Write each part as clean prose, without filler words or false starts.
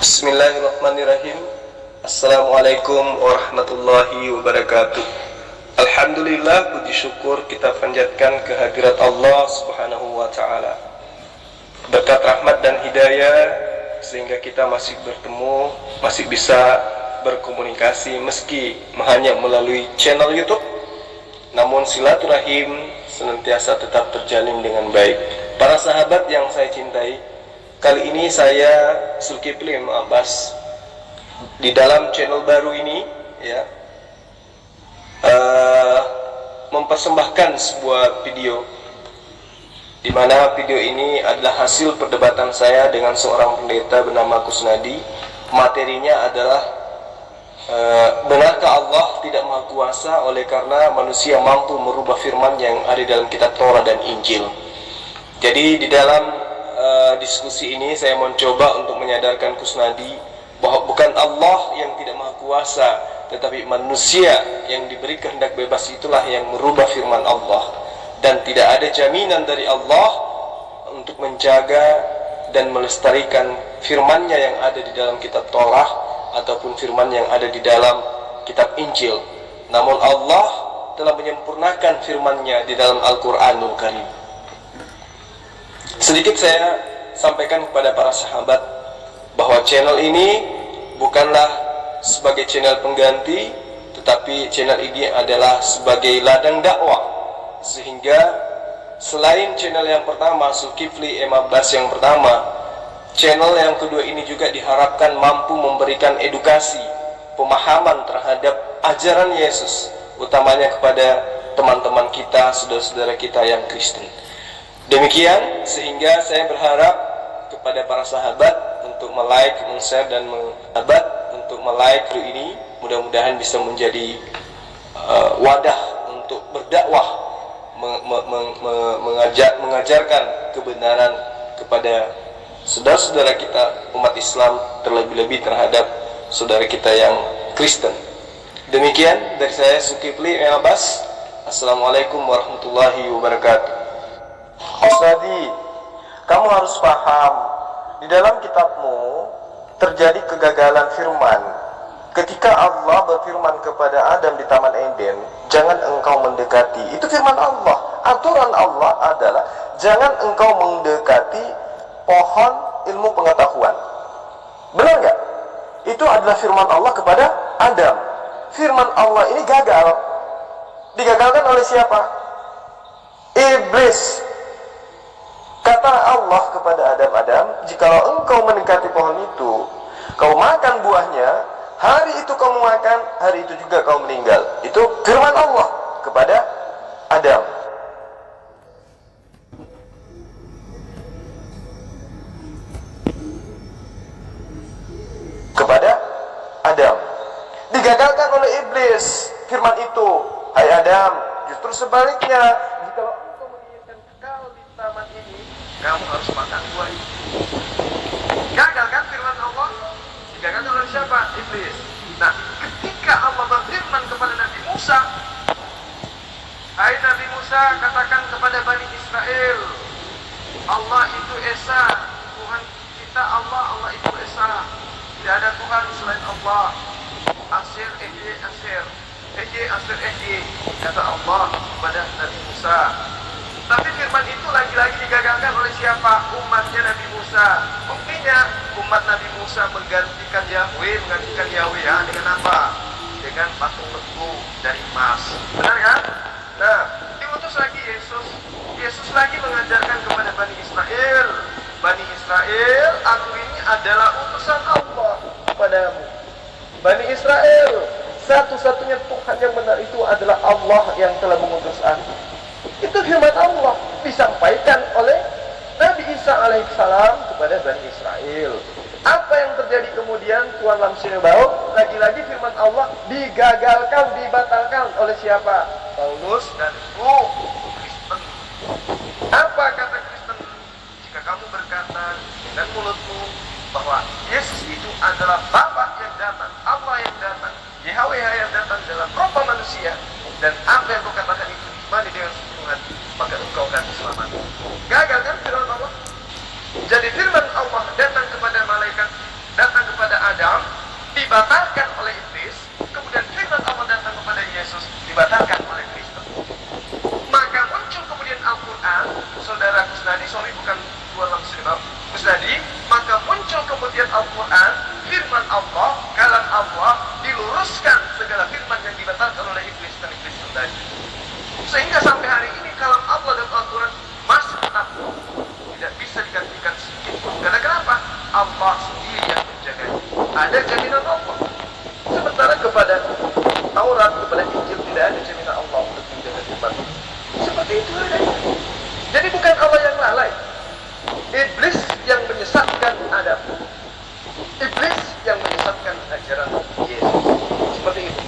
Bismillahirrahmanirrahim. Assalamualaikum warahmatullahi wabarakatuh. Alhamdulillah, puji syukur kita panjatkan kehadirat Allah subhanahu wa ta'ala. Berkat rahmat dan hidayah sehingga kita masih bertemu, masih bisa berkomunikasi meski hanya melalui channel YouTube. Namun silaturahim senantiasa tetap terjalin dengan baik. Para sahabat yang saya cintai, kali ini saya Zulkifli Abbas di dalam channel baru ini mempersembahkan sebuah video, di mana video ini adalah hasil perdebatan saya dengan seorang pendeta bernama Kusnadi. Materinya adalah benarkah Allah tidak maha kuasa oleh karena manusia mampu merubah firman yang ada dalam kitab Taurat dan Injil. Jadi di dalam diskusi ini saya mencoba untuk menyadarkan Kusnadi bahwa bukan Allah yang tidak maha kuasa, tetapi manusia yang diberi kehendak bebas itulah yang merubah firman Allah, dan tidak ada jaminan dari Allah untuk menjaga dan melestarikan firman-Nya yang ada di dalam kitab Taurat ataupun firman yang ada di dalam kitab Injil. Namun Allah telah menyempurnakan firman-Nya di dalam Al-Qur'anul Karim. Sedikit saya sampaikan kepada para sahabat bahwa channel ini bukanlah sebagai channel pengganti, tetapi channel ini adalah sebagai ladang dakwah, sehingga selain channel yang pertama Zulkifli Abbas yang pertama, channel yang kedua ini juga diharapkan mampu memberikan edukasi, pemahaman terhadap ajaran Yesus, utamanya kepada teman-teman kita, saudara-saudara kita yang Kristen. Demikian sehingga saya berharap kepada para sahabat untuk like, share dan like video ini. Mudah-mudahan bisa menjadi wadah untuk berdakwah, mengajarkan kebenaran kepada saudara-saudara kita umat Islam, terlebih-lebih terhadap saudara kita yang Kristen. Demikian dari saya Zulkifli Abbas. Assalamualaikum warahmatullahi wabarakatuh. Kusnadi, kamu harus paham, di dalam kitabmu terjadi kegagalan firman. Ketika Allah berfirman kepada Adam di Taman Eden, jangan engkau mendekati. Itu firman Allah. Aturan Allah adalah jangan engkau mendekati pohon ilmu pengetahuan. Benar nggak? Itu adalah firman Allah kepada Adam. Firman Allah ini gagal. Digagalkan oleh siapa? Iblis. Kata Allah kepada Adam, jikalau engkau mendekati pohon itu, kau makan buahnya, hari itu kau makan, hari itu juga kau meninggal. Itu firman Allah kepada Adam. Kepada Adam. Digagalkan oleh iblis firman itu. Hai Adam, justru sebaliknya, jikalau engkau menginginkan kekal di taman ini, kamu harus makan buah itu. Gagal kan firman Allah? Digagalkan oleh siapa? Iblis. Nah, ketika Allah berfirman kepada Nabi Musa, hai Nabi Musa, katakan kepada Bani Israel, Allah itu Esa, Tuhan kita Allah, Allah itu Esa. Tidak ada Tuhan selain Allah. Asyir, Asyir, Asyir, kata Allah kepada Nabi Musa. Tapi firman itu lagi-lagi digagalkan oleh siapa? Umatnya Nabi Musa. Buktinya umat Nabi Musa menggantikan Yahweh dengan apa? Dengan patung lembu dari emas. Benar kan? Nah, diutus lagi Yesus. Yesus lagi mengajarkan kepada Bani Israel, Bani Israel, aku ini adalah utusan Allah kepadamu. Bani Israel, satu-satunya Tuhan yang benar itu adalah Allah yang telah mengutus aku. Itu firman Allah disampaikan oleh Nabi Isa alaihissalam kepada Bani Israel. Apa yang terjadi kemudian? Tuhan Lamsir Bau, lagi-lagi firman Allah digagalkan, dibatalkan oleh siapa? Paulus dan Kristen. Apa kata Kristen? Jika kamu berkata dengan mulutmu bahwa Yesus itu adalah Bapa yang datang, Allah yang datang, Yahweh yang datang dalam rupa manusia, dan apa yang kau katakan itu dimani dengan sepenuh hati, maka engkau akan selamat. Gagal kan firman Allah? Jadi firman Allah datang kepada malaikat, datang kepada dibatalkan oleh iblis, kemudian firman Allah datang kepada Yesus dibatalkan oleh Kristen. Maka muncul kemudian Al-Quran, saudara Kusnadi, sorry bukan dua muslimah, Kusnadi, maka muncul kemudian Al-Quran, firman Allah, kalam Allah, diluruskan segala firman yang dibatalkan oleh iblis dan iblis tadi. Sehingga sampai hari ini kalam Allah dan Al-Quran masih tetap tidak bisa digantikan sedikit pun. Karena kenapa? Allah sendiri yang menjaganya. Ada jaminan Allah. Sementara kepada Taurat, kepada Injil tidak ada jaminan Allah untuk menjaga firman. Seperti itu adanya. Jadi bukan Allah yang lalai. Iblis yang menyesatkan Adam. Iblis yang menyesatkan ajaran Yesus. Seperti itu.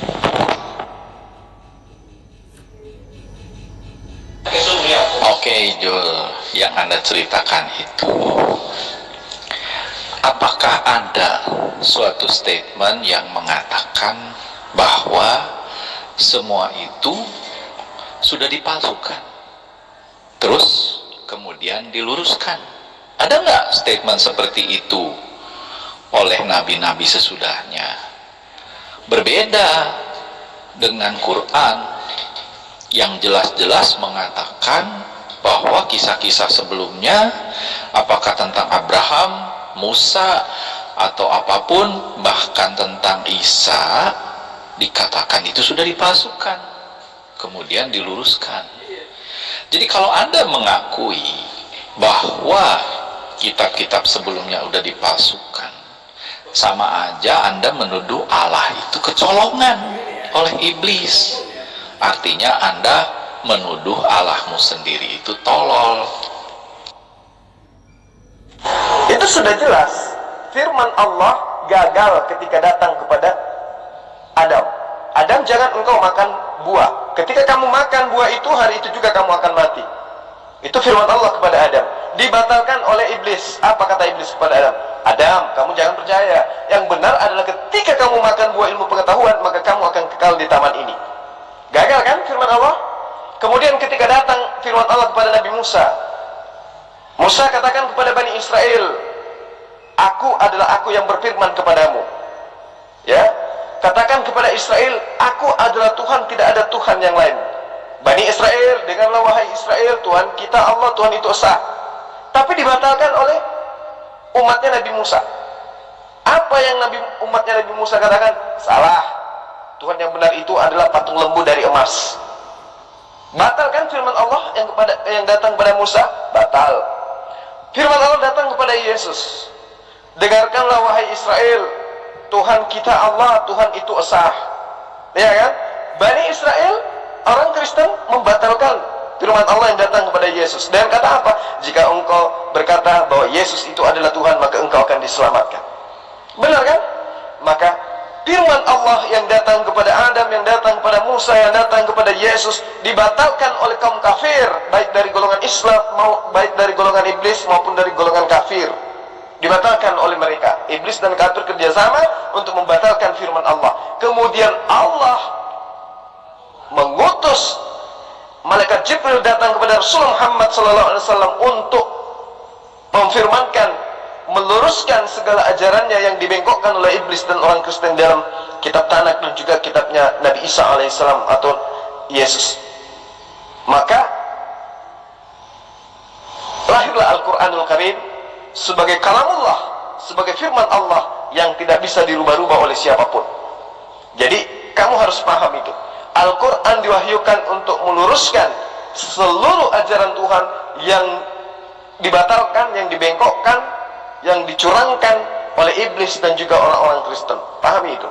Oke, Jul, yang Anda ceritakan itu, apakah ada suatu statement yang mengatakan bahwa semua itu sudah dipalsukan, terus kemudian diluruskan? Ada nggak statement seperti itu oleh nabi-nabi sesudahnya? Berbeda dengan Quran yang jelas-jelas mengatakan bahwa kisah-kisah sebelumnya, apakah tentang Abraham, Musa, atau apapun, bahkan tentang Isa, dikatakan itu sudah dipalsukan, kemudian diluruskan. Jadi kalau Anda mengakui bahwa kitab-kitab sebelumnya sudah dipalsukan, sama aja Anda menuduh Allah itu kecolongan oleh iblis. Artinya Anda menuduh Allahmu sendiri itu tolol. Itu sudah jelas. Firman Allah gagal ketika datang kepada Adam. Adam, jangan engkau makan buah. Ketika kamu makan buah itu, hari itu juga kamu akan mati. Itu firman Allah kepada Adam. Dibatalkan oleh iblis. Apa kata iblis kepada Adam? Adam, kamu jangan percaya. Yang benar adalah ketika kamu makan buah ilmu pengetahuan, maka kamu akan kekal di taman ini. Gagal kan firman Allah? Kemudian ketika datang firman Allah kepada Nabi Musa, Musa katakan kepada Bani Israel, aku adalah aku yang berfirman kepadamu. Ya, katakan kepada Israel, aku adalah Tuhan, tidak ada Tuhan yang lain. Bani Israel, dengarlah wahai Israel, Tuhan kita Allah, Tuhan itu esa. Tapi dibatalkan oleh umatnya Nabi Musa. Apa yang umatnya Nabi Musa katakan? Salah. Tuhan yang benar itu adalah patung lembu dari emas. Batal kan firman Allah yang datang kepada Musa? Batal. Firman Allah datang kepada Yesus. Dengarkanlah wahai Israel, Tuhan kita Allah, Tuhan itu esa. Ya kan? Bani Israel, orang Kristen membatalkan firman Allah yang datang kepada Yesus. Dan kata apa? Jika engkau berkata bahwa Yesus itu adalah Tuhan, maka engkau akan diselamatkan. Benar kan? Maka firman Allah yang datang kepada Adam, yang datang kepada Musa, yang datang kepada Yesus dibatalkan oleh kaum kafir, baik dari golongan Islam, baik dari golongan iblis maupun dari golongan kafir. Dibatalkan oleh mereka. Iblis dan kafir kerjasama untuk membatalkan firman Allah. Kemudian Allah mengutus malaikat Jibril datang kepada Rasulullah Muhammad SAW untuk memfirmankan, meluruskan segala ajarannya yang dibengkokkan oleh iblis dan orang Kristen dalam kitab Tanak dan juga kitabnya Nabi Isa alaihissalam atau Yesus. Maka lahirlah Al-Quranul Karim sebagai kalamullah, sebagai firman Allah yang tidak bisa dirubah-rubah oleh siapapun. Jadi kamu harus paham itu. Al-Quran diwahyukan untuk meluruskan seluruh ajaran Tuhan yang dibatalkan, yang dibengkokkan, yang dicurangkan oleh iblis dan juga orang-orang Kristen. Pahami itu.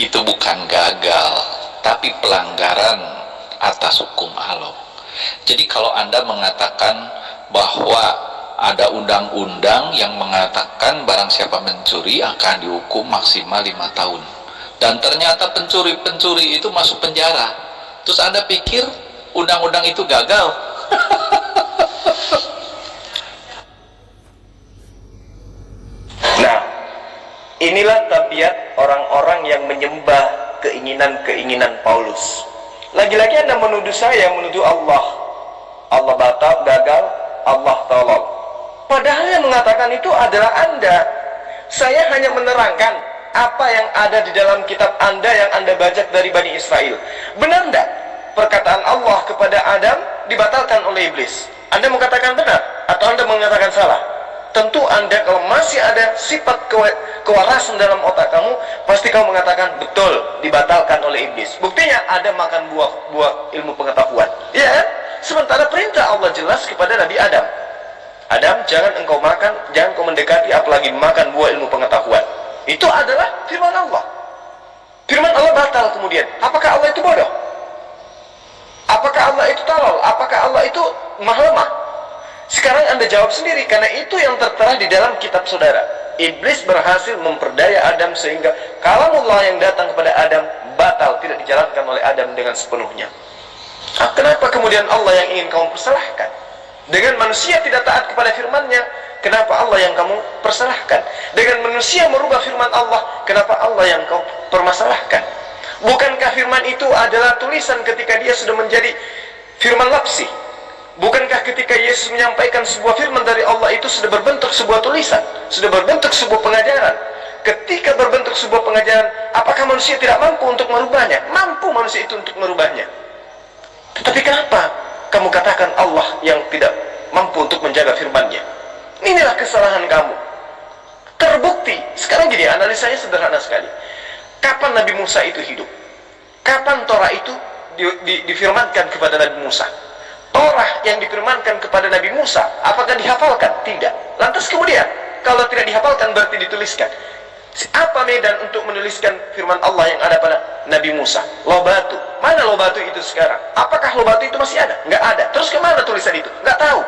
Itu bukan gagal, tapi pelanggaran atas hukum Allah. Jadi kalau Anda mengatakan bahwa ada undang-undang yang mengatakan barang siapa mencuri akan dihukum maksimal 5 tahun, dan ternyata pencuri-pencuri itu masuk penjara, terus Anda pikir undang-undang itu gagal? Nah, inilah tabiat orang-orang yang menyembah keinginan-keinginan Paulus. Lagi-lagi Anda menuduh saya, menuduh Allah. Allah batal, gagal, Allah tolong. Padahal yang mengatakan itu adalah Anda. Saya hanya menerangkan apa yang ada di dalam kitab Anda yang Anda bajak dari Bani Israel. Benar enggak perkataan Allah kepada Adam dibatalkan oleh iblis? Anda mengatakan benar atau Anda mengatakan salah? Tentu Anda kalau masih ada sifat kewarasan dalam otak kamu, pasti kamu mengatakan betul, dibatalkan oleh iblis. Buktinya Adam makan buah ilmu pengetahuan, ya kan? Sementara perintah Allah jelas kepada Nabi Adam, Adam, jangan engkau makan, jangan kau mendekati, apalagi makan buah ilmu pengetahuan. Itu adalah firman Allah. Firman Allah batal kemudian. Apakah Allah itu bodoh? Apakah Allah itu tolol? Apakah Allah itu lemah? Sekarang Anda jawab sendiri, karena itu yang tertera di dalam kitab saudara. Iblis berhasil memperdaya Adam sehingga kalamullah yang datang kepada Adam batal, tidak dijalankan oleh Adam dengan sepenuhnya. Nah, kenapa kemudian Allah yang ingin kamu persalahkan? Dengan manusia tidak taat kepada firman-Nya, kenapa Allah yang kamu persalahkan? Dengan manusia merubah firman Allah, kenapa Allah yang kau permasalahkan? Bukankah firman itu adalah tulisan ketika dia sudah menjadi firman lapsi? Bukankah ketika Yesus menyampaikan sebuah firman dari Allah itu sudah berbentuk sebuah tulisan, sudah berbentuk sebuah pengajaran? Ketika berbentuk sebuah pengajaran, apakah manusia tidak mampu untuk merubahnya? Mampu manusia itu untuk merubahnya. Tetapi kenapa kamu katakan Allah yang tidak mampu untuk menjaga firman-Nya? Inilah kesalahan kamu. Terbukti. Sekarang gini, analisanya sederhana sekali. Kapan Nabi Musa itu hidup? Kapan Torah itu difirmankan kepada Nabi Musa? Torah yang difirmankan kepada Nabi Musa, apakah dihafalkan? Tidak. Lantas kemudian, kalau tidak dihafalkan berarti dituliskan. Apa medan untuk menuliskan firman Allah yang ada pada Nabi Musa? Loh batu. Mana loh batu itu sekarang? Apakah loh batu itu masih ada? Nggak ada. Terus kemana tulisan itu? Nggak tahu.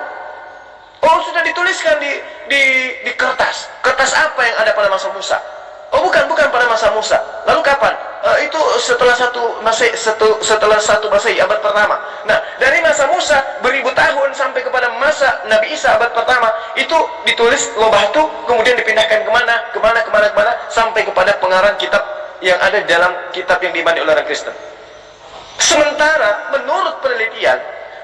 Oh, sudah dituliskan di kertas. Kertas apa yang ada pada masa Musa? Oh, bukan pada masa Musa. Lalu kapan? Itu setelah satu Masehi abad pertama. Nah, dari masa Musa beribu tahun sampai kepada masa Nabi Isa abad pertama, itu ditulis loh batu, kemudian dipindahkan kemana sampai kepada pengarang kitab yang ada di dalam kitab yang diimani oleh orang Kristen. Sementara menurut penelitian,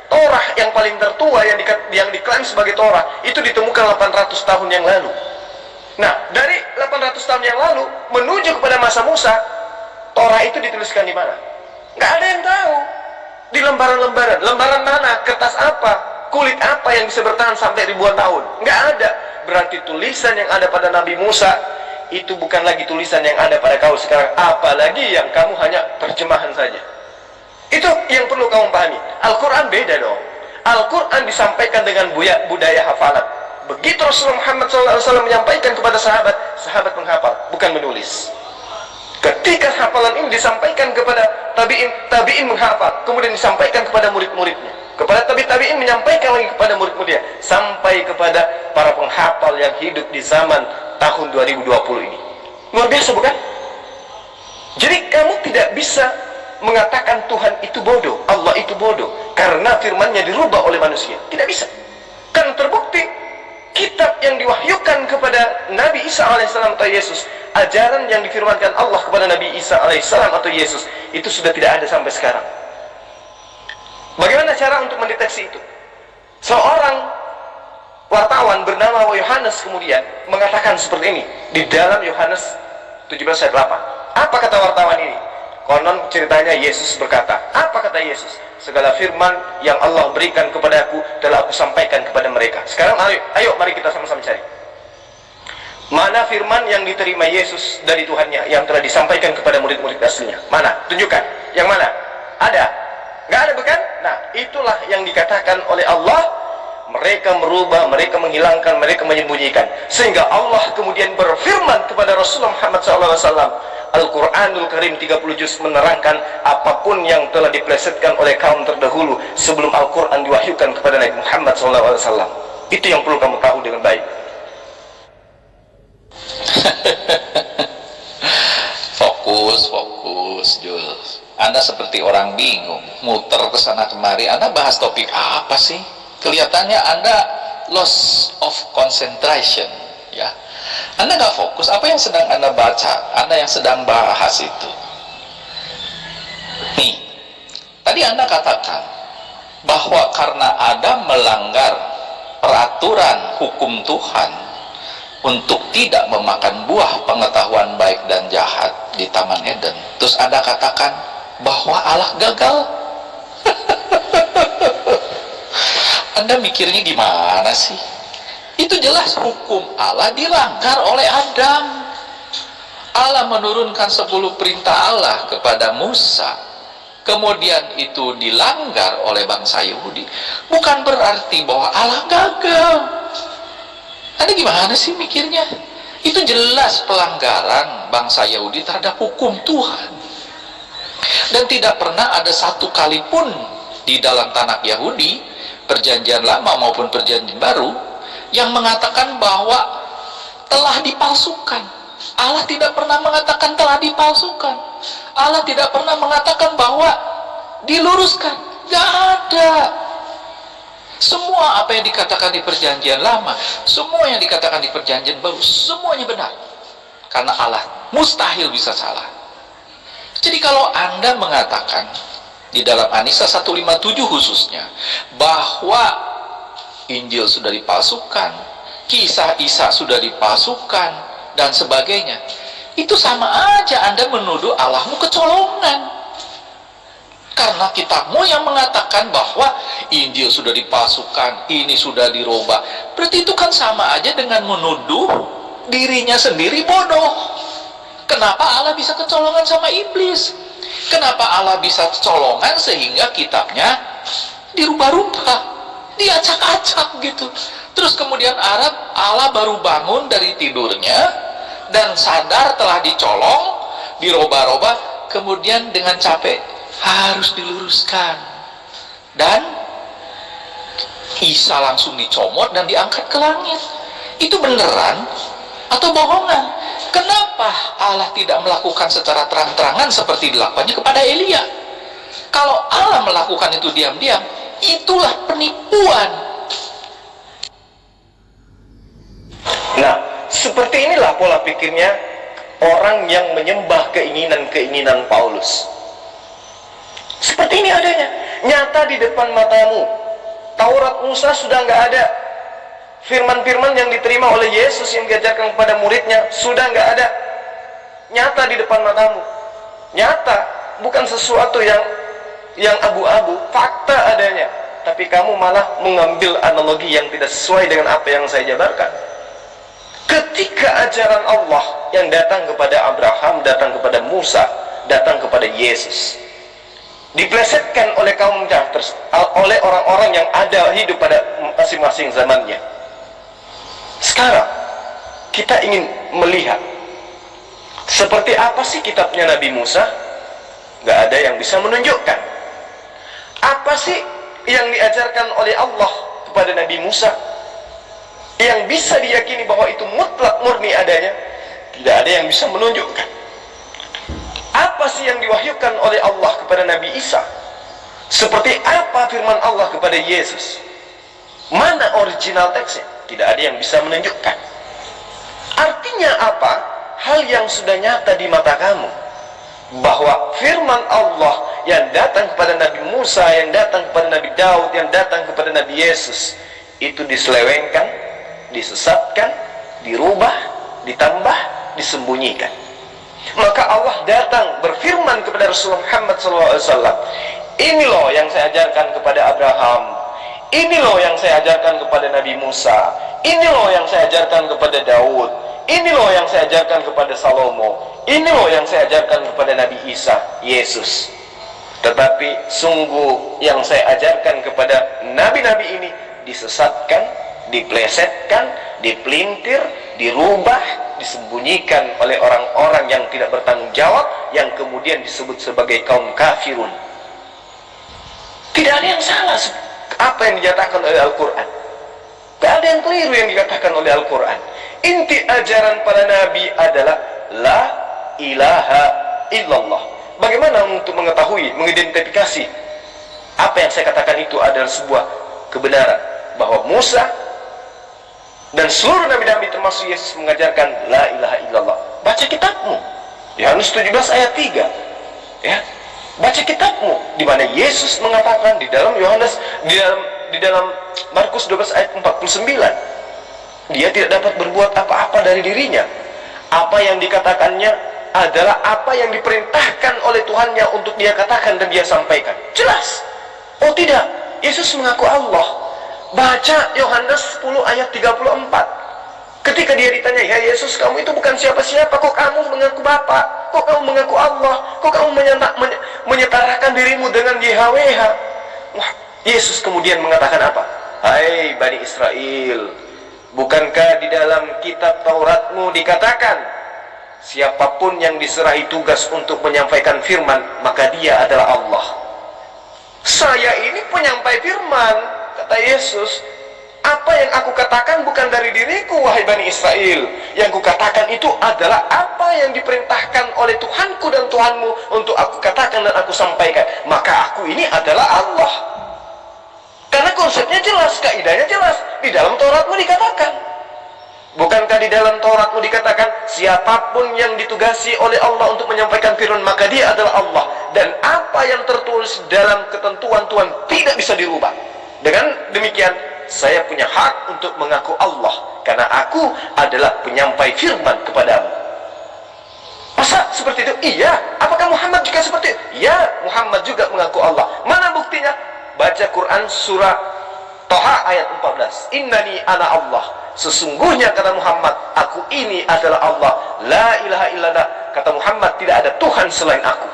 Torah yang paling tertua yang diklaim sebagai Torah itu ditemukan 800 tahun yang lalu. Nah, dari 800 tahun yang lalu menuju kepada masa Musa, Torah itu dituliskan di mana? Nggak ada yang tahu. Di lembaran-lembaran. Lembaran mana? Kertas apa? Kulit apa yang bisa bertahan sampai ribuan tahun? Nggak ada. Berarti tulisan yang ada pada Nabi Musa itu bukan lagi tulisan yang ada pada kau sekarang. Apalagi yang kamu hanya terjemahan saja. Itu yang perlu kamu pahami. Al-Quran beda dong. Al-Quran disampaikan dengan budaya hafalan. Begitu Rasulullah Muhammad SAW menyampaikan kepada sahabat, sahabat menghafal, bukan menulis. Ketika hafalan ini disampaikan kepada tabi'in menghafal, kemudian disampaikan kepada murid-muridnya, kepada tabi'in menyampaikan lagi kepada murid-muridnya, sampai kepada para penghafal yang hidup di zaman tahun 2020 ini. Luar biasa bukan? Jadi kamu tidak bisa mengatakan Tuhan itu bodoh, Allah itu bodoh, karena firman-Nya dirubah oleh manusia. Tidak bisa. Kan terbukti kitab yang diwahyukan kepada Nabi Isa alaihissalam atau Yesus, ajaran yang difirmankan Allah kepada Nabi Isa alaihissalam atau Yesus, itu sudah tidak ada sampai sekarang. Bagaimana cara untuk mendeteksi itu? Seorang wartawan bernama Yohanes kemudian mengatakan seperti ini di dalam Yohanes 17 ayat 8. Apa kata wartawan ini? Konon ceritanya Yesus berkata, apa kata Yesus? Segala firman yang Allah berikan kepadaku telah aku sampaikan kepada mereka. Sekarang ayo mari kita sama-sama cari. Mana firman yang diterima Yesus dari Tuhannya yang telah disampaikan kepada murid-murid aslinya? Mana? Tunjukkan. Yang mana? Ada? Nggak ada bukan? Nah, itulah yang dikatakan oleh Allah. Mereka merubah, mereka menghilangkan, mereka menyembunyikan. Sehingga Allah kemudian berfirman kepada Rasulullah Muhammad SAW. Al-Quranul Karim 30 juz menerangkan apapun yang telah diplesetkan oleh kaum terdahulu sebelum Al-Quran diwahyukan kepada Nabi Muhammad SAW. Itu yang perlu kamu tahu dengan baik. Fokus, Jules. Anda seperti orang bingung, muter ke sana kemari. Anda bahas topik apa sih? Kelihatannya Anda loss of concentration, ya. Anda nggak fokus. Apa yang sedang Anda baca? Anda yang sedang bahas itu. Nih, tadi Anda katakan bahwa karena Adam melanggar peraturan hukum Tuhan, untuk tidak memakan buah pengetahuan baik dan jahat di Taman Eden, terus Anda katakan bahwa Allah gagal? Anda mikirnya gimana sih? Itu jelas hukum Allah dilanggar oleh Adam. Allah menurunkan 10 perintah Allah kepada Musa, kemudian itu dilanggar oleh bangsa Yahudi. Bukan berarti bahwa Allah gagal. Anda gimana sih mikirnya? Itu jelas pelanggaran bangsa Yahudi terhadap hukum Tuhan. Dan tidak pernah ada satu kali pun di dalam tanah Yahudi, perjanjian lama maupun perjanjian baru, yang mengatakan bahwa telah dipalsukan. Allah tidak pernah mengatakan telah dipalsukan. Allah tidak pernah mengatakan bahwa diluruskan. Gak ada. Semua apa yang dikatakan di perjanjian lama, semua yang dikatakan di perjanjian baru, semuanya benar. Karena Allah mustahil bisa salah. Jadi kalau Anda mengatakan di dalam An-Nisa 157 khususnya bahwa Injil sudah dipalsukan, kisah Isa sudah dipalsukan, dan sebagainya, itu sama aja Anda menuduh Allahmu kecolongan. Karena kitabmu yang mengatakan bahwa Injil sudah dipalsukan, ini sudah dirubah, berarti itu kan sama aja dengan menuduh dirinya sendiri bodoh. Kenapa Allah bisa kecolongan sama iblis? Kenapa Allah bisa kecolongan sehingga kitabnya dirubah-rubah, diacak-acak gitu? Terus kemudian Allah baru bangun dari tidurnya dan sadar telah dicolong, dirubah-rubah, kemudian dengan capek harus diluruskan, dan Isa langsung dicomot dan diangkat ke langit. Itu beneran atau bohongan? Kenapa Allah tidak melakukan secara terang-terangan seperti dilakukannya kepada Elia? Kalau Allah melakukan itu diam-diam, itulah penipuan. Nah, seperti inilah pola pikirnya orang yang menyembah keinginan-keinginan Paulus. Seperti ini adanya, nyata di depan matamu. Taurat Musa sudah nggak ada. Firman-firman yang diterima oleh Yesus yang diajarkan kepada muridnya sudah nggak ada. Nyata di depan matamu. Nyata, bukan sesuatu yang abu-abu, fakta adanya. Tapi kamu malah mengambil analogi yang tidak sesuai dengan apa yang saya jabarkan. Ketika ajaran Allah yang datang kepada Abraham, datang kepada Musa, datang kepada Yesus, diplesetkan oleh kaum jahat, oleh orang-orang yang ada hidup pada masing-masing zamannya. Sekarang kita ingin melihat seperti apa sih kitabnya Nabi Musa. Gak ada yang bisa menunjukkan apa sih yang diajarkan oleh Allah kepada Nabi Musa yang bisa diyakini bahwa itu mutlak murni adanya. Tidak ada yang bisa menunjukkan. Apa sih yang diwahyukan oleh Allah kepada Nabi Isa? Seperti apa firman Allah kepada Yesus? Mana original teksnya? Tidak ada yang bisa menunjukkan. Artinya apa? Hal yang sudah nyata di mata kamu, bahwa firman Allah yang datang kepada Nabi Musa, yang datang kepada Nabi Daud, yang datang kepada Nabi Yesus, itu diselewengkan, disesatkan, dirubah, ditambah, disembunyikan. Maka Allah datang berfirman kepada Rasulullah Muhammad SAW, ini loh yang saya ajarkan kepada Abraham, ini loh yang saya ajarkan kepada Nabi Musa, ini loh yang saya ajarkan kepada Daud, ini loh yang saya ajarkan kepada Salomo, ini loh yang saya ajarkan kepada Nabi Isa, Yesus. Tetapi sungguh yang saya ajarkan kepada nabi-nabi ini disesatkan, diplesetkan, dipelintir, dirubah, disembunyikan oleh orang-orang yang tidak bertanggung jawab, yang kemudian disebut sebagai kaum kafirun. Tidak ada yang salah apa yang dinyatakan oleh Al-Quran. Tidak ada yang keliru yang dikatakan oleh Al-Quran. Inti ajaran para nabi adalah la ilaha illallah. Bagaimana untuk mengetahui, mengidentifikasi apa yang saya katakan itu adalah sebuah kebenaran, bahwa Musa dan seluruh nabi-nabi termasuk Yesus mengajarkan la ilaha illallah. Baca kitabmu, Yohanes 17 ayat 3, ya. Baca kitabmu, di mana Yesus mengatakan di dalam Yohanes, di dalam Markus 12 ayat 49, Dia tidak dapat berbuat apa-apa dari dirinya. Apa yang dikatakannya adalah apa yang diperintahkan oleh Tuhannya untuk dia katakan dan dia sampaikan. Jelas. Oh tidak, Yesus mengaku Allah. Baca Yohanes 10 ayat 34. Ketika dia ditanya, ya Yesus, kamu itu bukan siapa-siapa, kok kamu mengaku Bapa? Kok kamu mengaku Allah? Kok kamu menyetarakan dirimu dengan YHWH? Wah, Yesus kemudian mengatakan apa? Hai Bani Israel, bukankah di dalam kitab Tauratmu dikatakan, siapapun yang diserahi tugas untuk menyampaikan firman, maka dia adalah Allah. Saya ini penyampai firman, kata Yesus. Apa yang aku katakan bukan dari diriku, wahai Bani Israel. Yang kukatakan itu adalah apa yang diperintahkan oleh Tuhanku dan Tuhanmu untuk aku katakan dan aku sampaikan. Maka aku ini adalah Allah. Karena konsepnya jelas, kaidahnya jelas. Di dalam Tauratmu dikatakan. Bukankah di dalam Tauratmu dikatakan, siapapun yang ditugasi oleh Allah untuk menyampaikan firman, maka dia adalah Allah. Dan apa yang tertulis dalam ketentuan Tuhan tidak bisa dirubah. Dengan demikian, saya punya hak untuk mengaku Allah, karena aku adalah penyampai firman kepadamu. Masa seperti itu? Iya. Apakah Muhammad juga seperti itu? Ya, Muhammad juga mengaku Allah. Mana buktinya? Baca Quran surah Toha ayat 14. Innani ana Allah. Sesungguhnya kata Muhammad, aku ini adalah Allah. La ilaha illallah. Kata Muhammad, tidak ada Tuhan selain aku.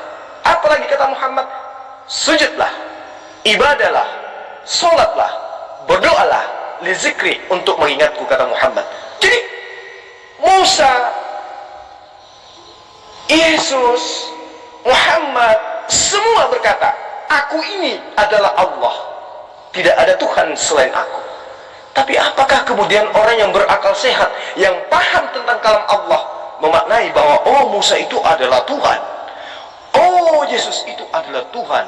Apalagi kata Muhammad, sujudlah, ibadahlah, sholatlah, berdoalah li zikri, untuk mengingatku, kata Muhammad. Jadi Musa, Yesus, Muhammad semua berkata, aku ini adalah Allah, tidak ada Tuhan selain aku. Tapi apakah kemudian orang yang berakal sehat, yang paham tentang kalam Allah, memaknai bahwa oh Musa itu adalah Tuhan, oh Yesus itu adalah Tuhan,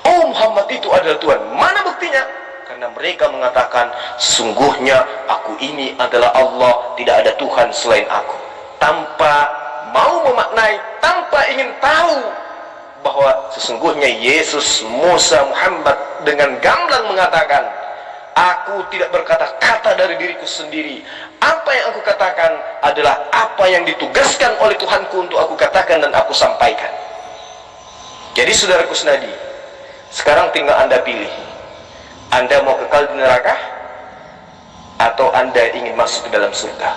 oh Muhammad itu adalah Tuhan? Mana buktinya? Karena mereka mengatakan, sesungguhnya aku ini adalah Allah, tidak ada Tuhan selain aku. Tanpa mau memaknai, tanpa ingin tahu bahwa sesungguhnya Yesus, Musa, Muhammad dengan gamblang mengatakan, aku tidak berkata-kata dari diriku sendiri. Apa yang aku katakan adalah apa yang ditugaskan oleh Tuhanku untuk aku katakan dan aku sampaikan. Jadi saudaraku senadi, sekarang tinggal Anda pilih. Anda mau kekal di neraka atau Anda ingin masuk ke dalam surga?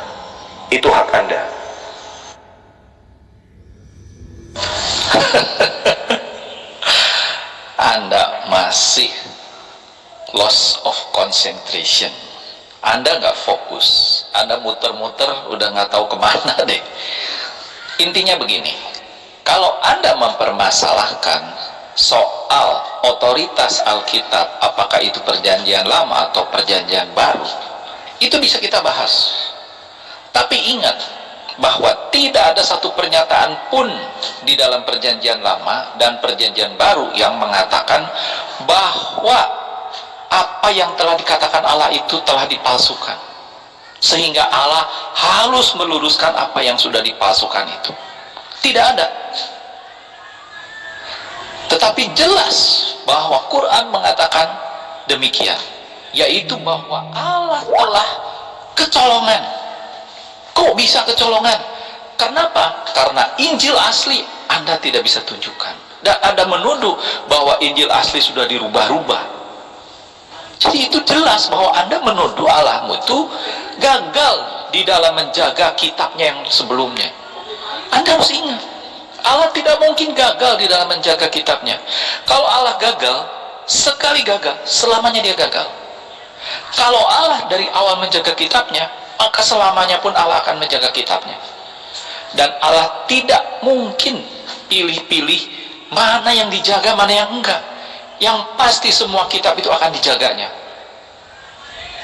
Itu hak Anda. Anda masih loss of concentration. Anda nggak fokus. Anda muter-muter udah nggak tahu kemana deh. Intinya begini, kalau Anda mempermasalahkan soal otoritas Alkitab, apakah itu perjanjian lama atau perjanjian baru, itu bisa kita bahas. Tapi ingat bahwa tidak ada satu pernyataan pun di dalam perjanjian lama dan perjanjian baru yang mengatakan bahwa apa yang telah dikatakan Allah itu telah dipalsukan, sehingga Allah harus meluruskan apa yang sudah dipalsukan itu. Tidak ada. Tetapi jelas bahwa Quran mengatakan demikian, yaitu bahwa Allah telah kecolongan. Kok bisa kecolongan? Kenapa? Karena Injil asli Anda tidak bisa tunjukkan, dan Anda menuduh bahwa Injil asli sudah dirubah-rubah. Jadi itu jelas bahwa Anda menuduh Allahmu itu gagal di dalam menjaga kitabnya yang sebelumnya. Anda harus ingat, Allah tidak mungkin gagal di dalam menjaga kitabnya. Kalau Allah gagal, sekali gagal, selamanya dia gagal. Kalau Allah dari awal menjaga kitabnya, maka selamanya pun Allah akan menjaga kitabnya. Dan Allah tidak mungkin pilih-pilih mana yang dijaga, mana yang enggak. Yang pasti semua kitab itu akan dijaganya.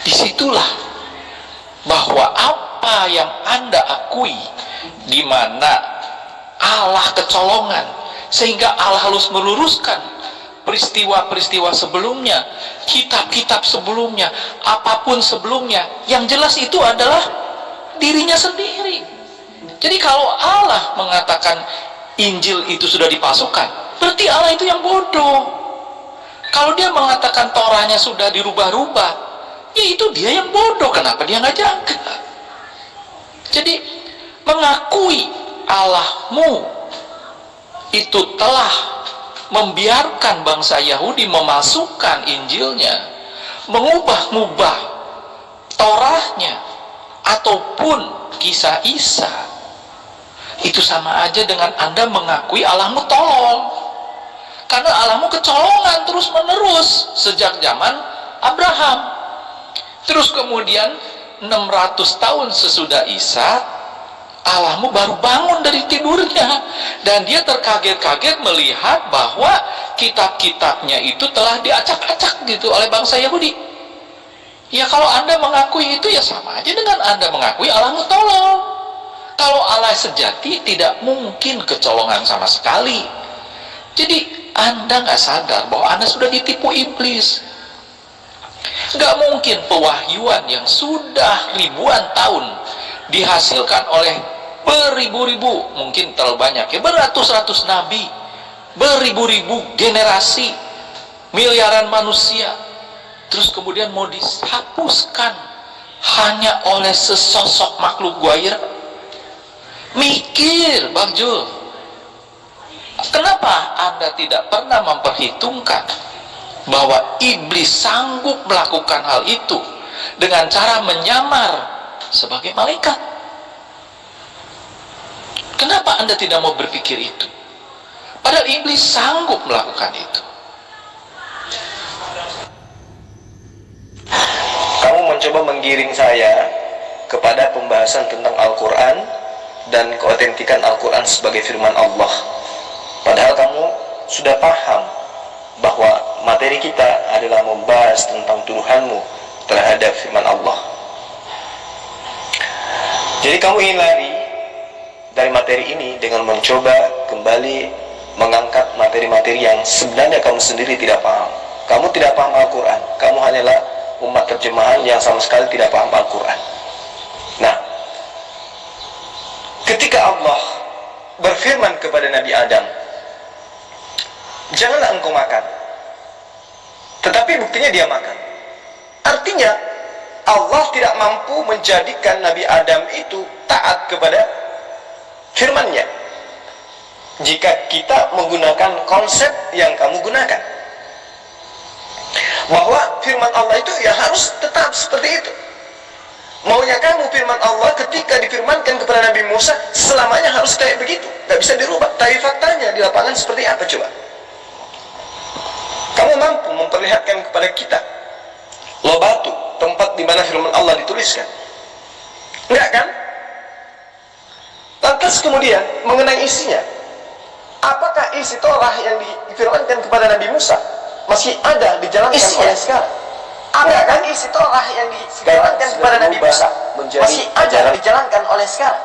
Disitulah bahwa apa yang Anda akui, di mana Allah kecolongan, sehingga Allah harus meluruskan peristiwa-peristiwa sebelumnya, kitab-kitab sebelumnya, apapun sebelumnya, yang jelas itu adalah dirinya sendiri. Jadi kalau Allah mengatakan Injil itu sudah dipalsukan, berarti Allah itu yang bodoh. Kalau dia mengatakan Torahnya sudah dirubah-rubah, ya itu dia yang bodoh. Kenapa dia nggak jaga? mengakui Allahmu itu telah membiarkan bangsa Yahudi memasukkan Injilnya, mengubah-ubah Torahnya ataupun kisah Isa, itu sama aja dengan Anda mengakui Allahmu tolol. Karena Allahmu kecolongan terus menerus sejak zaman Abraham. Terus kemudian 600 tahun sesudah Isa, Allahmu baru bangun dari tidurnya, dan dia terkaget-kaget melihat bahwa kitab-kitabnya itu telah diacak-acak gitu oleh bangsa Yahudi. Ya kalau Anda mengakui itu ya sama aja dengan Anda mengakui Allahmu tolol. Kalau Allah sejati tidak mungkin kecolongan sama sekali. Jadi Anda nggak sadar bahwa Anda sudah ditipu iblis. Nggak mungkin pewahyuan yang sudah ribuan tahun dihasilkan oleh beribu-ribu, mungkin terlalu banyak ya, beratus-ratus nabi, beribu-ribu generasi, miliaran manusia, terus kemudian mau dihapuskan hanya oleh sesosok makhluk gairah. Mikir Bang Jul, kenapa Anda tidak pernah memperhitungkan bahwa iblis sanggup melakukan hal itu dengan cara menyamar sebagai malaikat? Kenapa Anda tidak mau berpikir itu? Padahal iblis sanggup melakukan itu. Kamu mencoba menggiring saya kepada pembahasan tentang Al-Quran dan keautentikan Al-Quran sebagai firman Allah. Padahal kamu sudah paham bahwa materi kita adalah membahas tentang tuduhanmu terhadap firman Allah. Jadi kamu ingin lari dari materi ini dengan mencoba kembali mengangkat materi-materi yang sebenarnya kamu sendiri tidak paham. Kamu tidak paham Al-Quran. Kamu hanyalah umat terjemahan yang sama sekali tidak paham Al-Quran. Nah, ketika Allah berfirman kepada Nabi Adam, janganlah engkau makan, tetapi buktinya dia makan. Artinya Allah tidak mampu menjadikan Nabi Adam itu taat kepada firman-Nya jika kita menggunakan konsep yang kamu gunakan, bahwa firman Allah itu ya harus tetap seperti itu. Maunya kamu firman Allah ketika difirmankan kepada Nabi Musa selamanya harus kayak begitu, gak bisa dirubah. Tapi faktanya di lapangan seperti apa coba? Kamu mampu memperlihatkan kepada kita loh batu, tempat di mana firman Allah dituliskan? Enggak kan? Lantas kemudian mengenai isinya, apakah isi Torah yang difirmankan kepada Nabi Musa masih ada dijalankan oleh sekarang? Enggak kan? Isi Torah yang difirmankan kepada Nabi Musa masih ada dijalankan oleh sekarang?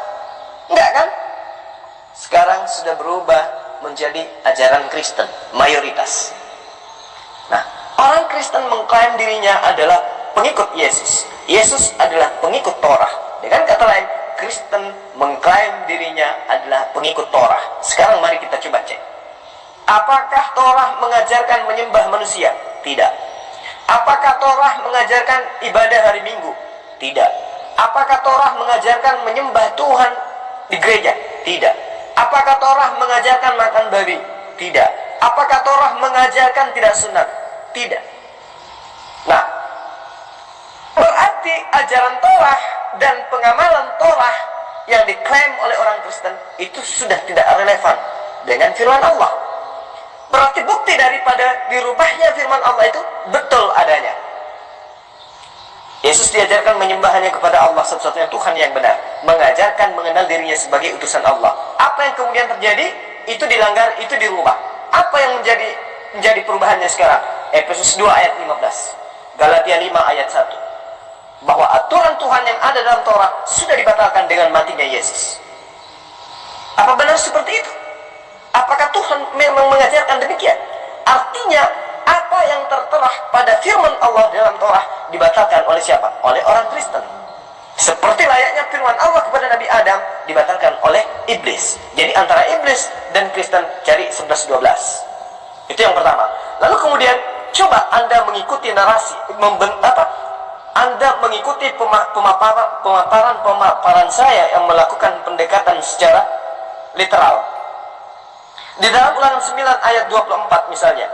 Enggak kan? Sekarang sudah berubah menjadi ajaran Kristen mayoritas. Nah, orang Kristen mengklaim dirinya adalah pengikut Yesus. Yesus adalah pengikut Torah. Dengan kata lain, Kristen mengklaim dirinya adalah pengikut Torah. Sekarang mari kita coba cek. Apakah Torah mengajarkan menyembah manusia? Tidak. Apakah Torah mengajarkan ibadah hari Minggu? Tidak. Apakah Torah mengajarkan menyembah Tuhan di gereja? Tidak. Apakah Torah mengajarkan makan babi? Tidak. Apakah Torah mengajarkan tidak sunat? Tidak. Nah, berarti ajaran Torah dan pengamalan Torah yang diklaim oleh orang Kristen itu sudah tidak relevan dengan firman Allah. Berarti bukti daripada dirubahnya firman Allah itu betul adanya. Yesus diajarkan menyembah hanya kepada Allah satu-satunya Tuhan yang benar, mengajarkan mengenal dirinya sebagai utusan Allah. Apa yang kemudian terjadi? Itu dilanggar, itu dirubah. Apa yang menjadi perubahannya sekarang? Efesus 2 ayat 15, Galatia 5 ayat 1, bahwa aturan Tuhan yang ada dalam Torah sudah dibatalkan dengan matinya Yesus. Apa benar seperti itu? Apakah Tuhan memang mengajarkan demikian? Artinya apa yang tertera pada firman Allah dalam Torah dibatalkan oleh siapa? Oleh orang Kristen. Seperti layaknya firman Allah kepada Nabi Adam dibatalkan oleh iblis. Jadi antara iblis dan Kristen cari 11-12. Itu yang pertama. Lalu kemudian coba Anda mengikuti narasi Anda mengikuti pemaparan saya yang melakukan pendekatan secara literal. Di dalam Ulangan 9 ayat 24 misalnya,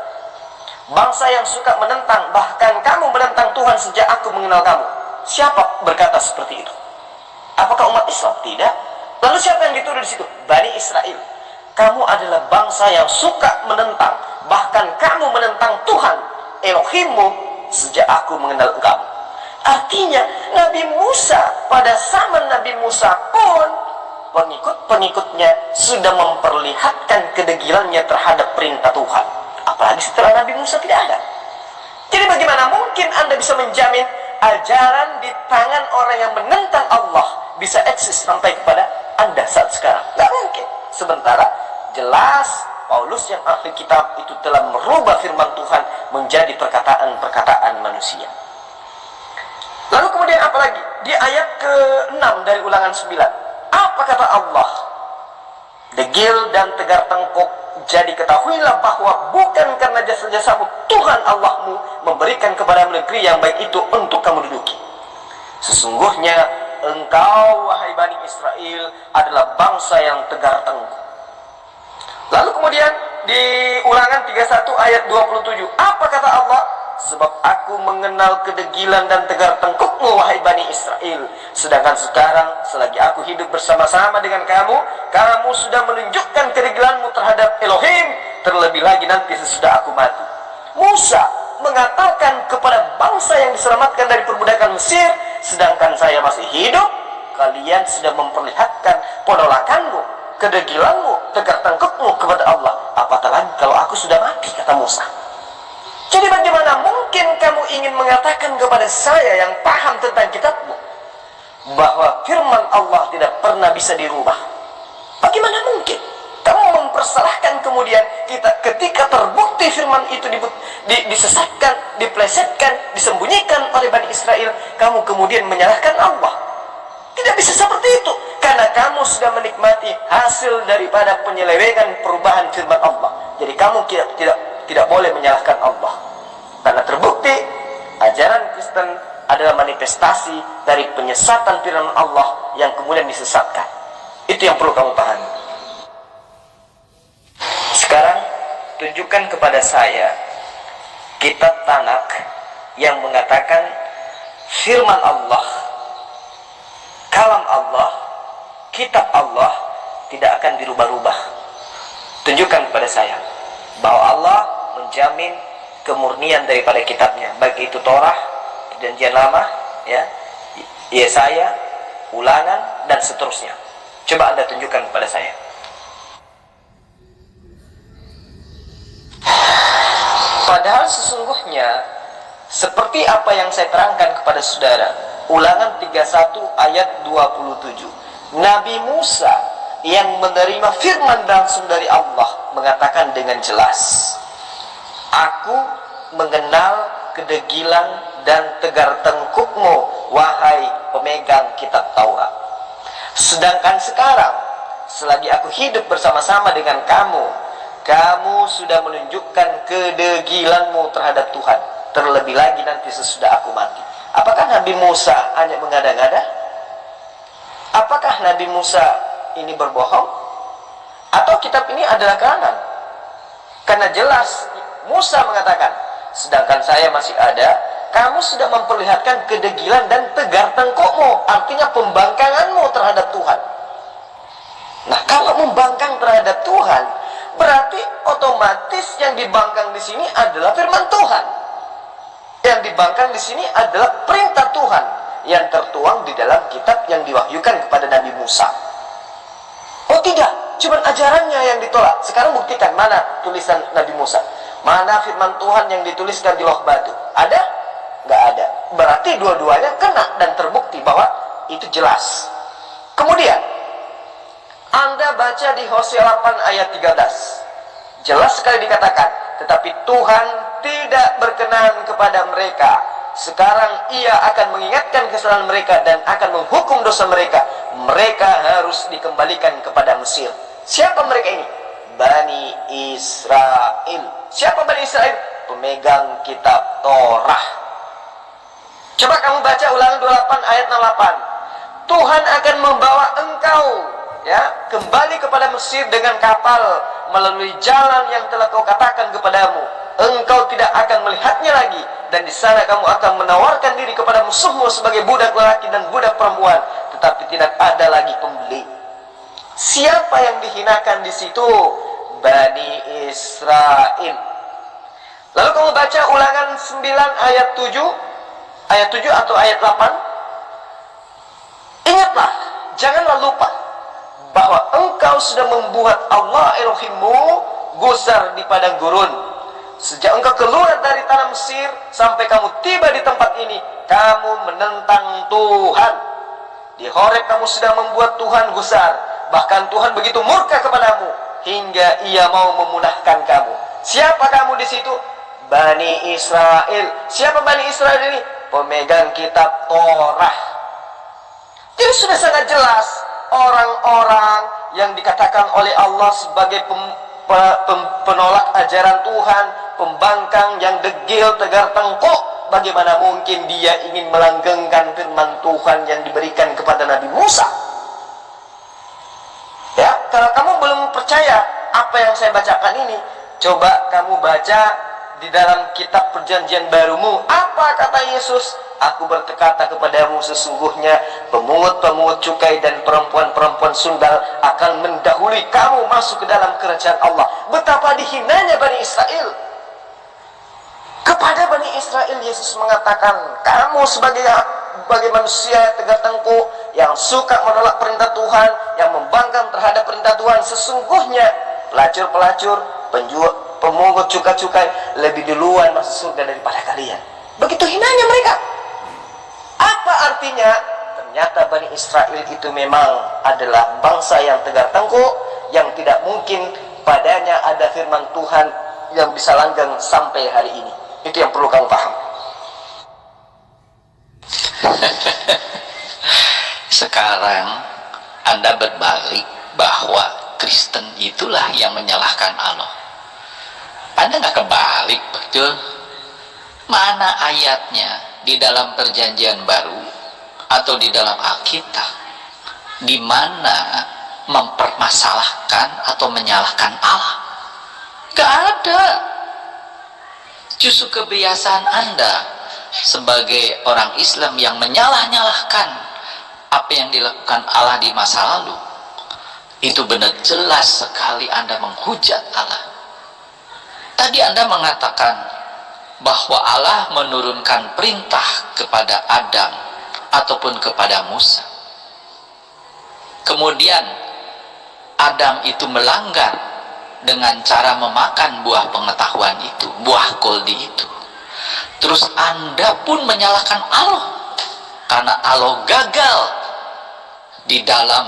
bangsa yang suka menentang, bahkan kamu menentang Tuhan sejak aku mengenal kamu. Siapa berkata seperti itu? Apakah umat Islam? Tidak. Lalu siapa yang dituduh di situ? Bani Israel. Kamu adalah bangsa yang suka menentang, bahkan kamu menentang Tuhan Elohimmu sejak aku mengenal engkau. Artinya Nabi Musa, pada zaman Nabi Musa pun pengikut-pengikutnya sudah memperlihatkan kedegilannya terhadap perintah Tuhan. Apalagi setelah Nabi Musa tidak ada. Jadi bagaimana mungkin Anda bisa menjamin ajaran di tangan orang yang menentang Allah bisa eksis sampai kepada Anda saat sekarang? Tidak mungkin. Sementara jelas Paulus yang ahli kitab itu telah merubah firman Tuhan menjadi perkataan-perkataan manusia. Lalu kemudian apa lagi? Di ayat ke-6 dari Ulangan 9. Apa kata Allah? Degil dan tegar tengkuk, jadi ketahuilah bahwa bukan karena jasa-jasamu Tuhan Allahmu memberikan kepadamu negeri yang baik itu untuk kamu duduki. Sesungguhnya engkau, wahai Bani Israel, adalah bangsa yang tegar tengkuk. Lalu kemudian di Ulangan 31 ayat 27, apa kata Allah? Sebab aku mengenal kedegilan dan tegar tengkukmu, wahai Bani Israel. Sedangkan sekarang, selagi aku hidup bersama-sama dengan kamu, kamu sudah menunjukkan kedegilanmu terhadap Elohim, terlebih lagi nanti sesudah aku mati. Musa mengatakan kepada bangsa yang diselamatkan dari perbudakan Mesir, sedangkan saya masih hidup, kalian sudah memperlihatkan penolakanmu, kedegilanmu, tegar tengkukmu kepada Allah. Apatah lagi kalau aku sudah mati, kata Musa. Jadi bagaimana mungkin kamu ingin mengatakan kepada saya yang paham tentang kitabmu bahwa firman Allah tidak pernah bisa dirubah? Bagaimana mungkin? Kamu mempersalahkan kemudian kita ketika terbukti firman itu disesatkan, diplesetkan, disembunyikan oleh Bani Israel, kamu kemudian menyalahkan Allah. Tidak bisa seperti itu, karena kamu sudah menikmati hasil daripada penyelewengan perubahan firman Allah. Jadi kamu tidak boleh menyalahkan Allah, karena terbukti ajaran Kristen adalah manifestasi dari penyesatan firman Allah yang kemudian disesatkan. Itu yang perlu kamu pahami. Sekarang tunjukkan kepada saya kitab Tanak yang mengatakan firman Allah, kalam Allah, kitab Allah tidak akan dirubah-rubah. Tunjukkan kepada saya bahwa Allah menjamin kemurnian daripada kitabnya, baik itu Torah, Perjanjian Lama, ya, Yesaya, Ulangan, dan seterusnya. Coba Anda tunjukkan kepada saya. Padahal sesungguhnya seperti apa yang saya terangkan kepada saudara, Ulangan 31 ayat 27, Nabi Musa yang menerima firman langsung dari Allah mengatakan dengan jelas, aku mengenal kedegilan dan tegar tengkukmu, wahai pemegang kitab Taurat. Sedangkan sekarang, selagi aku hidup bersama-sama dengan kamu, kamu sudah menunjukkan kedegilanmu terhadap Tuhan, terlebih lagi nanti sesudah aku mati. Apakah Nabi Musa hanya mengada-ngada? Apakah Nabi Musa ini berbohong? Atau kitab ini adalah kanan? Karena jelas Musa mengatakan, sedangkan saya masih ada, kamu sudah memperlihatkan kedegilan dan tegar tengkukmu, artinya pembangkanganmu terhadap Tuhan. Nah, kalau membangkang terhadap Tuhan, berarti otomatis yang dibangkang di sini adalah firman Tuhan. Yang dibangkang di sini adalah perintah Tuhan yang tertuang di dalam kitab yang diwahyukan kepada Nabi Musa. Oh tidak, cuma ajarannya yang ditolak. Sekarang buktikan mana tulisan Nabi Musa, mana firman Tuhan yang dituliskan di loh batu. Ada? Nggak ada. Berarti dua-duanya kena dan terbukti bahwa itu jelas. Kemudian Anda baca di Hosea 8 ayat 13, jelas sekali dikatakan, tetapi Tuhan tidak berkenan kepada mereka. Sekarang ia akan mengingatkan kesalahan mereka dan akan menghukum dosa mereka. Mereka harus dikembalikan kepada Mesir. Siapa mereka ini? Bani Israel. Siapa Bani Israel? Pemegang kitab Torah. Coba kamu baca Ulangan 28 ayat 68. Tuhan akan membawa engkau ya kembali kepada Mesir dengan kapal melalui jalan yang telah kau katakan kepadamu. Engkau tidak akan melihatnya lagi, dan di sana kamu akan menawarkan diri kepada musuhmu sebagai budak lelaki dan budak perempuan, tetapi tidak ada lagi pembeli. Siapa yang dihinakan di situ? Bani Israel. Lalu kamu baca Ulangan 9 ayat 7 atau ayat 8. Ingatlah, janganlah lupa bahwa engkau sudah membuat Allah Elohimmu gusar di padang gurun. Sejak engkau keluar dari tanah Mesir sampai kamu tiba di tempat ini, kamu menentang Tuhan. Di Horeb kamu sudah membuat Tuhan gusar. Bahkan Tuhan begitu murka kepadamu hingga ia mau memunahkan kamu. Siapa kamu di situ? Bani Israel. Siapa Bani Israel ini? Pemegang kitab Torah. Jadi sudah sangat jelas, orang-orang yang dikatakan oleh Allah sebagai penolak ajaran Tuhan, pembangkang yang degil, tegar tengkuk, bagaimana mungkin dia ingin melanggengkan firman Tuhan yang diberikan kepada Nabi Musa? Ya, kalau kamu belum percaya apa yang saya bacakan ini, coba kamu baca di dalam kitab Perjanjian Barumu. Apa kata Yesus? Aku berkata kepadamu, sesungguhnya pemungut-pemungut cukai dan perempuan-perempuan sundal akan mendahului kamu masuk ke dalam kerajaan Allah. Betapa dihinanya Bani Israel. Kepada Bani Israel Yesus mengatakan, kamu sebagai manusia tegar tengkuk yang suka menolak perintah Tuhan, yang membangkang terhadap perintah Tuhan, sesungguhnya pelacur-pelacur, pemungut cukai lebih duluan masuk surga daripada kalian. Begitu hinanya mereka. Apa artinya? Ternyata Bani Israel itu memang adalah bangsa yang tegar tengkuk, yang tidak mungkin padanya ada firman Tuhan yang bisa langgeng sampai hari ini. Itu yang perlu kamu paham. Sekarang Anda berbalik bahwa Kristen itulah yang menyalahkan Allah. Anda nggak kebalik, betul? Mana ayatnya di dalam Perjanjian Baru atau di dalam Alkitab di mana mempermasalahkan atau menyalahkan Allah? Gak ada. Justru kebiasaan Anda sebagai orang Islam yang menyalah-nyalahkan apa yang dilakukan Allah di masa lalu, itu benar jelas sekali Anda menghujat Allah. Tadi Anda mengatakan bahwa Allah menurunkan perintah kepada Adam ataupun kepada Musa. Kemudian Adam itu melanggar dengan cara memakan buah pengetahuan itu, buah koldi itu. Terus Anda pun menyalahkan Allah karena Allah gagal di dalam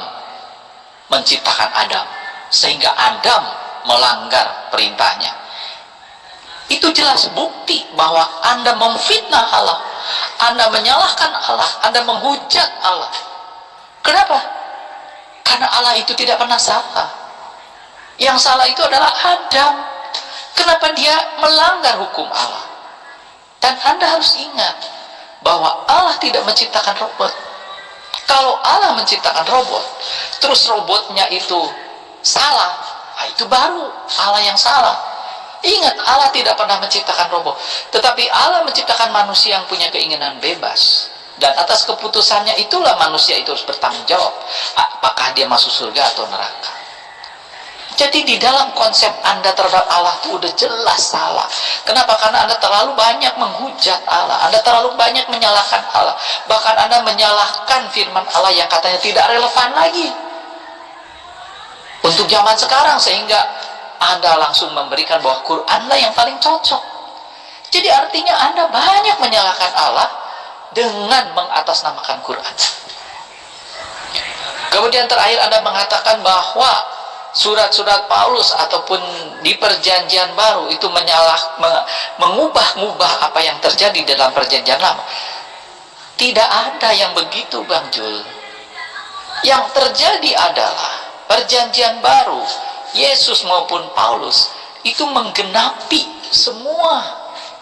menciptakan Adam, sehingga Adam melanggar perintahnya. Itu jelas bukti bahwa Anda memfitnah Allah, Anda menyalahkan Allah, Anda menghujat Allah. Kenapa? Karena Allah itu tidak pernah salah. Yang salah itu adalah Adam. Kenapa dia melanggar hukum Allah? Dan Anda harus ingat bahwa Allah tidak menciptakan robot. Kalau Allah menciptakan robot, terus robotnya itu salah, itu baru Allah yang salah. Ingat, Allah tidak pernah menciptakan robot, tetapi Allah menciptakan manusia yang punya keinginan bebas, dan atas keputusannya itulah manusia itu harus bertanggung jawab apakah dia masuk surga atau neraka. Jadi di dalam konsep Anda terhadap Allah itu udah jelas salah. Kenapa? Karena Anda terlalu banyak menghujat Allah, Anda terlalu banyak menyalahkan Allah, bahkan Anda menyalahkan firman Allah yang katanya tidak relevan lagi untuk zaman sekarang, sehingga Anda langsung memberikan bahwa Quranlah yang paling cocok. Jadi artinya Anda banyak menyalahkan Allah dengan mengatasnamakan Quran. Kemudian terakhir Anda mengatakan bahwa surat-surat Paulus ataupun di Perjanjian Baru itu mengubah-ubah apa yang terjadi dalam Perjanjian Lama. Tidak ada yang begitu, Bang Jul. Yang terjadi adalah Perjanjian Baru, Yesus maupun Paulus itu menggenapi semua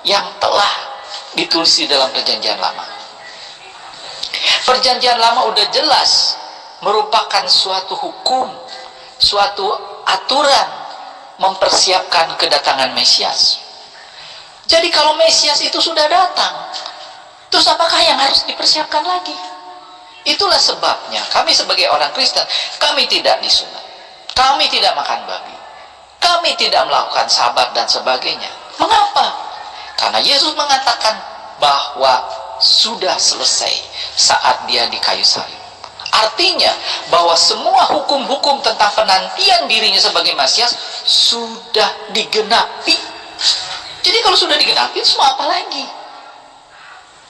yang telah ditulis di dalam Perjanjian Lama. Perjanjian lama udah jelas merupakan suatu hukum, suatu aturan mempersiapkan kedatangan Mesias. Jadi kalau Mesias itu sudah datang, terus apakah yang harus dipersiapkan lagi? Itulah sebabnya kami sebagai orang Kristen, kami tidak disunat, kami tidak makan babi, kami tidak melakukan sabat dan sebagainya. Mengapa? Karena Yesus mengatakan bahwa sudah selesai saat dia di kayu salib. Artinya bahwa semua hukum-hukum tentang penantian dirinya sebagai Mesias sudah digenapi. Jadi kalau sudah digenapi, semua apa lagi?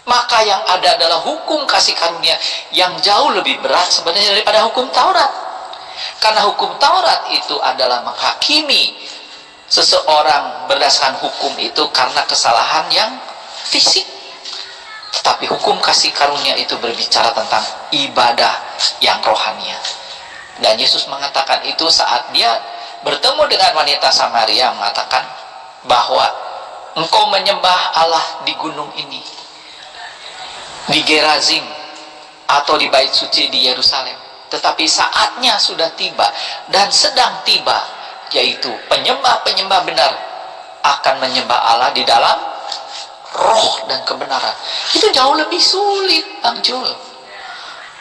Maka yang ada adalah hukum kasih karunia yang jauh lebih berat sebenarnya daripada hukum Taurat. Karena hukum Taurat itu adalah menghakimi seseorang berdasarkan hukum itu karena kesalahan yang fisik. Tetapi hukum kasih karunia itu berbicara tentang ibadah yang rohania. Dan Yesus mengatakan itu saat dia bertemu dengan wanita Samaria, mengatakan bahwa engkau menyembah Allah di gunung ini, di Gerazim, atau di bait suci di Yerusalem. Tetapi saatnya sudah tiba dan sedang tiba, yaitu penyembah-penyembah benar akan menyembah Allah di dalam roh dan kebenaran. Itu jauh lebih sulit, Bang Jul,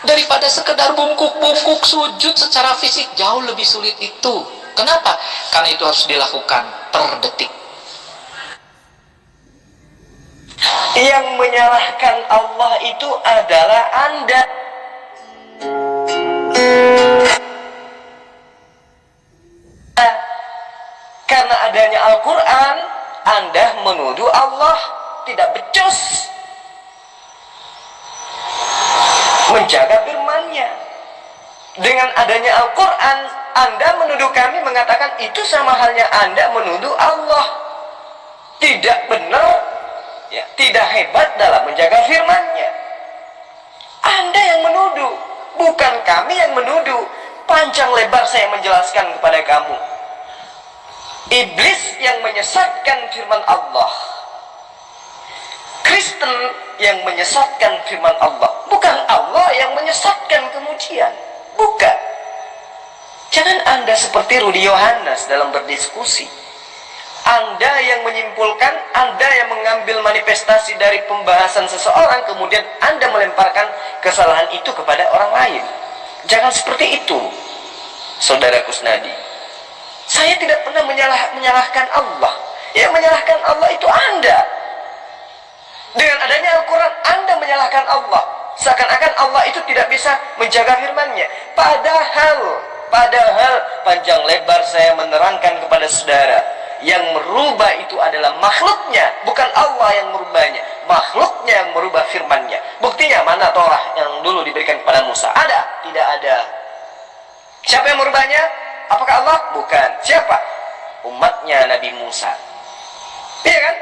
daripada sekedar bungkuk-bungkuk sujud secara fisik. Jauh lebih sulit itu. Kenapa? Karena itu harus dilakukan per detik. Yang menyalahkan Allah itu adalah Anda. Karena adanya Al-Quran, Anda menuduh Allah tidak becus menjaga firman-Nya. Dengan adanya Al-Quran, Anda menuduh kami, mengatakan itu sama halnya Anda menuduh Allah tidak benar, ya, tidak hebat dalam menjaga firman-Nya. Anda yang menuduh, bukan kami yang menuduh. Panjang lebar saya menjelaskan kepada kamu. Iblis yang menyesatkan firman Allah, Kristen yang menyesatkan firman Allah, bukan Allah yang menyesatkan kemudian. Bukan. Jangan Anda seperti Rudi Yohanes dalam berdiskusi. Anda yang menyimpulkan, Anda yang mengambil manifestasi dari pembahasan seseorang, kemudian Anda melemparkan kesalahan itu kepada orang lain. Jangan seperti itu, Saudara Kusnadi. Saya tidak pernah menyalahkan Allah. Yang menyalahkan Allah itu Anda. Dengan adanya Al-Quran, Anda menyalahkan Allah. Seakan-akan Allah itu tidak bisa menjaga firman-Nya. Padahal panjang lebar saya menerangkan kepada saudara, yang merubah itu adalah makhluknya, bukan Allah yang merubahnya. Makhluknya yang merubah firman-Nya. Buktinya mana Torah yang dulu diberikan kepada Musa? Ada? Tidak ada. Siapa yang merubahnya? Apakah Allah? Bukan. Siapa? Umatnya Nabi Musa. Iya kan?